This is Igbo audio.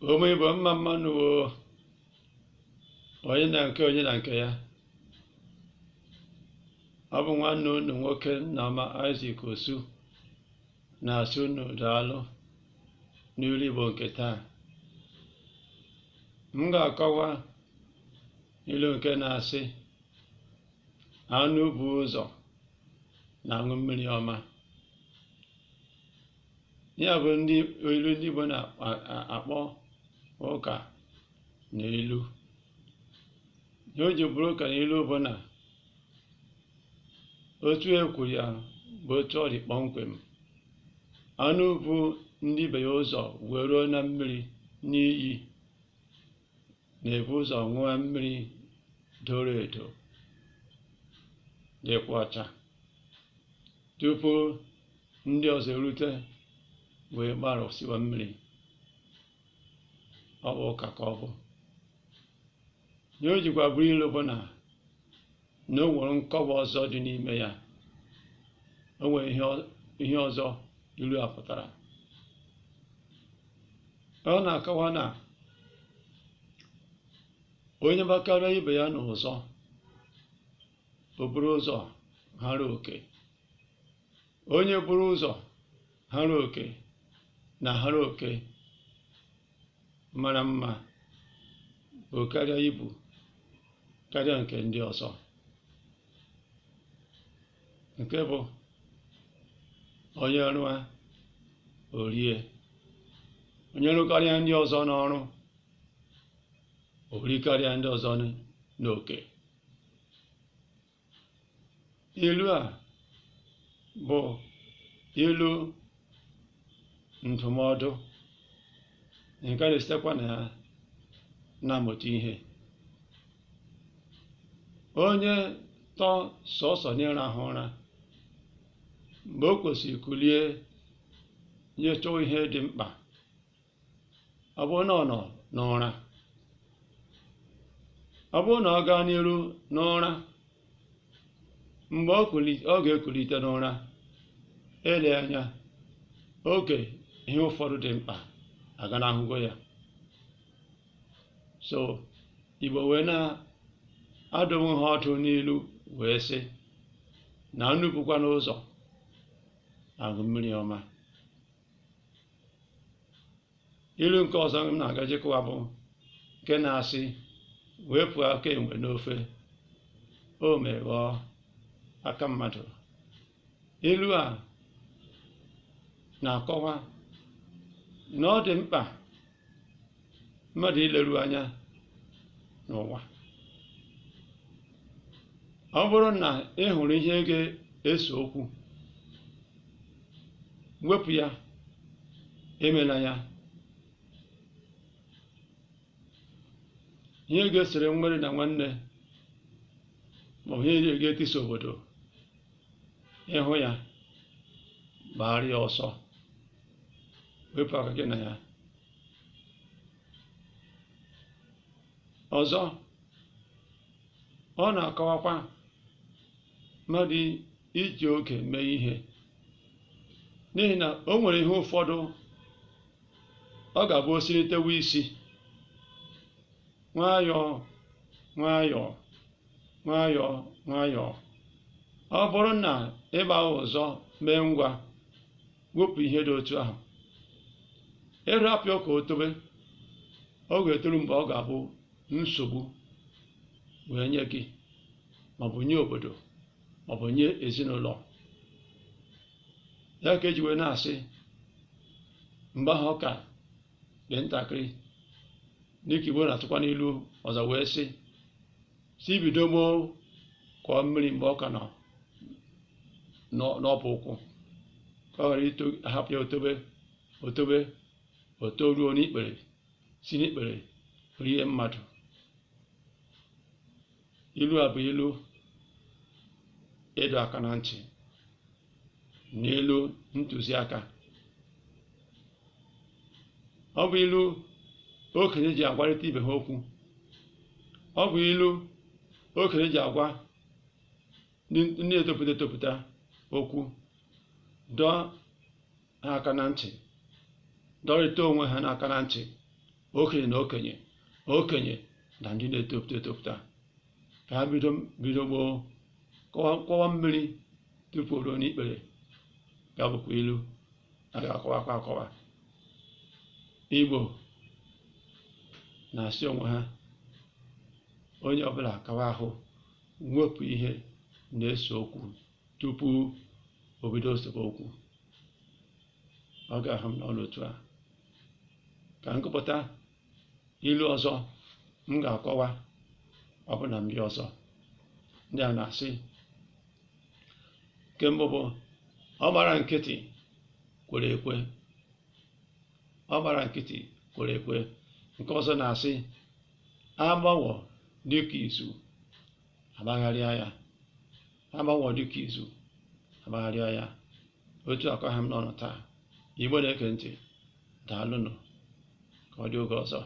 Ụmụ Igbo mma mmanụ onye na nke ya. Ọ bụ nwanne unu nwoke Nneoma Isaac Osu na-asị unu daalụ n'ilu Igbo nke taa. M ga-akọwa ilu nke na-asị anụ bụ ụzọ na-aṅụ mmiri ọma. Ya bụ ilu ndị Igbo na-akpọ ụka na ilu. Ihe o ji bụrụ ụka na ilu bụ na otu e kwuru ya bụ otu ọ dị kpọmkwem. Anụ bụ ndị ibe ya ụzọ wee ruo na mmiri n'iyi na-ebu ụzọ ṅụọ mmiri doro edo dịkwa ọcha tupu ndị ọzọ erute wee gbarụsịwa mmiri. Ọ bụ ụka ka ọ bụ. Ihe o jikwa bụrụ ilu bụ na o nwere nkọwa ọzọ dị n'ime ya. O nwere ihe ọzọ ilu a pụtara. Ọ na-akọwa na onye gbakarịa ibe ya n'ụzọ o buru ụzọ hara oke. Onye buru ụzọ hara oke na-ahara oke mara mma bụ karịa ibu karịa nke ndị ọzọ. Nke bụ onye rụa o rie, onye rụkarịa ndị ọzọ n'ọrụ o rikarịa ndị ọzọ n'oke. Ilu a bụ ilu ndụmọdụ nke na-esitekwa na ya na-amụta ihe. Onye tọ sọsọ n'ịrahụ ụra mgbe o kwesịrị kulie nye chọọ ihe dị mkpa, ọ bụrụ na ọ nọ n'ụra, ọ bụrụ na ọ gaa n'iru n'ụra, mgbe ọ ga-ekulite n'ụra, ele anya oge ihe ụfọdụ dị mkpa aganahụgo ya. So Igbo wee na-adụghị ha ọdụ n'ilu wee sị na nnu bụkwa n'ụzọ aṅụ mmiri ọma. Ilu nke ọzọ m na-agajikwa bụ nke na-asị wepụ aka enwe n'ofe o meghọọ aka mmadụ. Ilu a na-akọwa na ọ dị mkpa mmadụ ileru anya n'ụwa. Ọ bụrụ na ị hụrụ ihe ga-ese okwu, wepụ ya, emela ya. Ihe ga-esere nwere na nwanne maọbụ ihe ga-etisa obodo, ịhụ ya gbara ya ọsọ, wepụ aka gị na ya. Ọzọ, ọ na-akọwakwa mmadụ iji oge mee ihe, n'ihi na o nwere ihe ụfọdụ ọ ga-abụ o silitewa isi nwayọọ nwayọọ nwayọọ nwayọọ. Ọ bụrụ na ịgba ụzọ mee ngwa wepụ ihe dị otu ahụ, ịrapịa ka o tobe, ọ ga-etoru mgbe ọ ga-abụ nsogbu wee nye gị maọbụ nye obodo maọbụ nye ezinụlọ. Ya ka eji wee na-asị mgbe ahụ ọka dị ntakịrị, dịka Igbo na-atụkwa n'ilu ọzọ wee sị si bido gboo kọọ mmiri mgbe ọka nọ n'ọbụ ụkwụ, ka ọ ghara ahapụ ya otobe ruo n'ikpere, si n'ikpere rie mmadụ. Ilu a bụ ilu ịdọ aka na ntị na ilu ntụziaka. Ọ bụ ilu okenye ji agwarịta ibe ha okwu. Ọ bụ ilu okenye ji agwa ndị na-etopụta etopụta okwu, dọọ ha aka na ntị, dọrịta onwe ha n'aka na ntị okenye na okenye na ndị na-etopụta etopụta ka ha bido gboo kọwa mmiri tupu o ruo n'ikpere ga bụkwa ilu a ga-akọwakwa akọwa. Igbo na-asị onwe ha onye ọbụla kawa ahụ wepụ ihe na-ese okwu tupu o bido sebe okwu. Ọ ga-ahụ m n'ọnụ otu a ka nkụpụta ilu ọzọ m ga-akọwa ọbụna mbịa ọzọ. Ndị a na-asị nke mbụ bụ ọ gbara nkịtị kwere ekwe. Ọ gbara nkịtị kwere ekwe. Nke ọzọ na-asị agbawọ dịka izu agbagharịa ya. Agbawọ dịka izu agbagharịa ya. Otu a ka ha m n'ọnụ taa. Igbo na-ege ntị, daalụnụ. Ka ọ dị oge ọzọ.